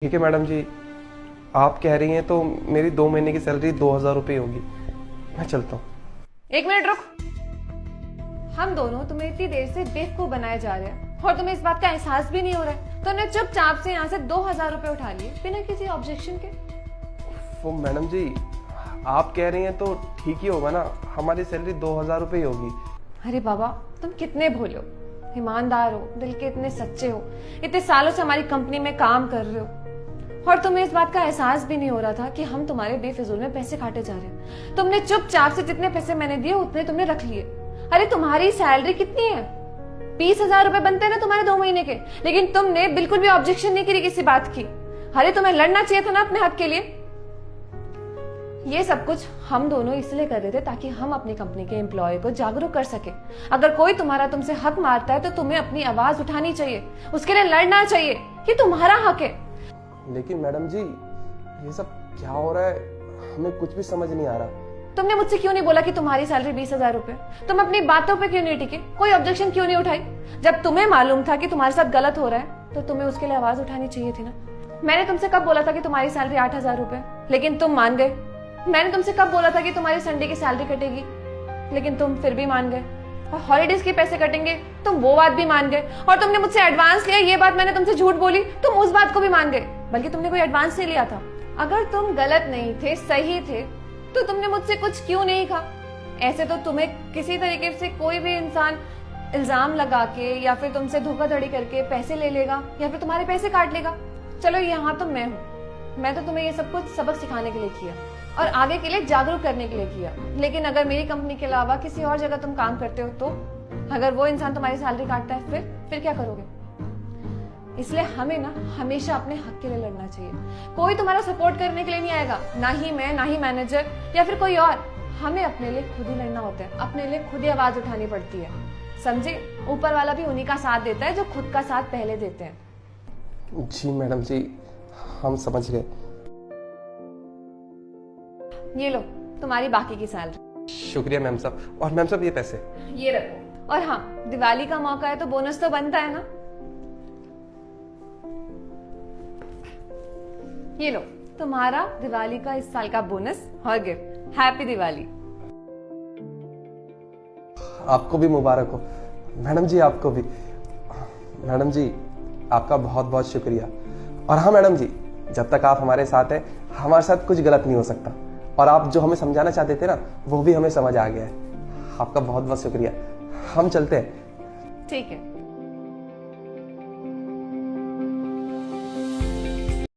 ठीक है मैडम जी, आप कह रही हैं तो मेरी 2 महीने की सैलरी 2,000 रुपये होगी। मैं चलता हूँ। एक मिनट रुक। हम दोनों तुम्हें इतनी देर से बेवकूफ बनाए जा रहे हैं और तुम्हें इस बात का एहसास भी नहीं हो रहा है, तो ने चुपचाप से यहाँ से 2,000 रुपए उठा लिए बिना किसी ऑब्जेक्शन के। वो मैडम जी, आप कह रही हैं तो ठीक ही होगा ना, हमारी सैलरी 2,000 रुपये ही होगी। अरे बाबा, तुम कितने भोले हो, ईमानदार हो, दिल के इतने सच्चे हो, इतने सालों से हमारी कंपनी में काम कर रहे हो और तुम्हें इस बात का एहसास भी नहीं हो रहा था कि हम तुम्हारे बेफिजूल में पैसे काटे जा रहे हैं। तुमने चुपचाप से जितने पैसे मैंने दिए उतने तुमने रख लिए। अरे तुम्हारी सैलरी कितनी है? 20,000 रुपए बनते हैं ना तुम्हारे 2 महीने के, लेकिन तुमने बिल्कुल भी ऑब्जेक्शन नहीं करी किसी बात की। अरे तुम्हें लड़ना चाहिए था ना अपने हक के लिए। ये सब कुछ हम दोनों इसलिए कर रहे थे ताकि हम अपनी कंपनी के एम्प्लॉय को जागरूक कर सके। अगर कोई तुम्हारा तुमसे हक मारता है तो तुम्हें अपनी आवाज उठानी चाहिए, उसके लिए लड़ना चाहिए, ये तुम्हारा हक है। लेकिन मैडम जी, ये सब क्या हो रहा है, हमें कुछ भी समझ नहीं आ रहा। तुमने मुझसे क्यों नहीं बोला कि तुम्हारी सैलरी 20,000 रुपए? तुम अपनी बातों पे क्यों नहीं टिके? कोई ऑब्जेक्शन क्यों नहीं उठाई? जब तुम्हें मालूम था कि तुम्हारे साथ गलत हो रहा है तो तुम्हें उसके लिए आवाज उठानी चाहिए थी ना। मैंने तुमसे कब बोला था कि तुम्हारी सैलरी 8,000 रुपए, लेकिन तुम मान गए। मैंने तुमसे कब बोला था कि तुम्हारी संडे की सैलरी कटेगी, लेकिन तुम फिर भी मान गए। और हॉलीडेज के पैसे कटेंगे, तुम वो बात भी मान गए। और तुमने मुझसे एडवांस लिया, ये बात मैंने तुमसे झूठ बोली, तुम उस बात को भी मान गए, बल्कि तुमने कोई एडवांस नहीं लिया था। अगर तुम गलत नहीं थे, सही थे, तो तुमने मुझसे कुछ क्यों नहीं कहा? ऐसे तो तुम्हें किसी तरीके से कोई भी इंसान इल्जाम लगा के या फिर तुमसे धोखाधड़ी करके पैसे ले लेगा या फिर तुम्हारे पैसे काट लेगा। चलो यहाँ तो मैं हूँ, मैं तो तुम्हें ये सब कुछ सबक सिखाने के लिए किया और आगे के लिए जागरूक करने के लिए किया। लेकिन अगर मेरी कंपनी के अलावा किसी और जगह तुम काम करते हो तो अगर वो इंसान तुम्हारी सैलरी काटता है फिर क्या करोगे? इसलिए हमें ना हमेशा अपने हक के लिए लड़ना चाहिए। कोई तुम्हारा सपोर्ट करने के लिए नहीं आएगा, ना ही मैं, ना ही मैनेजर या फिर कोई और। हमें अपने लिए खुद ही लड़ना होता है, अपने लिए खुद ही आवाज उठानी पड़ती है, समझे? ऊपर वाला भी उन्हीं का साथ देता है जो खुद का साथ पहले देते हैं। जी मैडम जी, हम समझ गए। ये लो तुम्हारी बाकी की सैलरी। शुक्रिया मैम साहब। और मैम साहब, ये पैसे ये रखो। और हाँ, दिवाली का मौका है तो बोनस तो बनता है ना। ये लो तुम्हारा दिवाली का इस साल का बोनस और गिफ्ट। हैप्पी दिवाली। आपको भी मुबारक हो मैडम जी, आपको भी। मैडम जी, आपका बहुत बहुत शुक्रिया। और हाँ मैडम जी, जब तक आप हमारे साथ हैं, हमारे साथ कुछ गलत नहीं हो सकता। और आप जो हमें समझाना चाहते थे ना, वो भी हमें समझ आ गया है। आपका बहुत बहुत शुक्रिया। हम चलते हैं। ठीक है।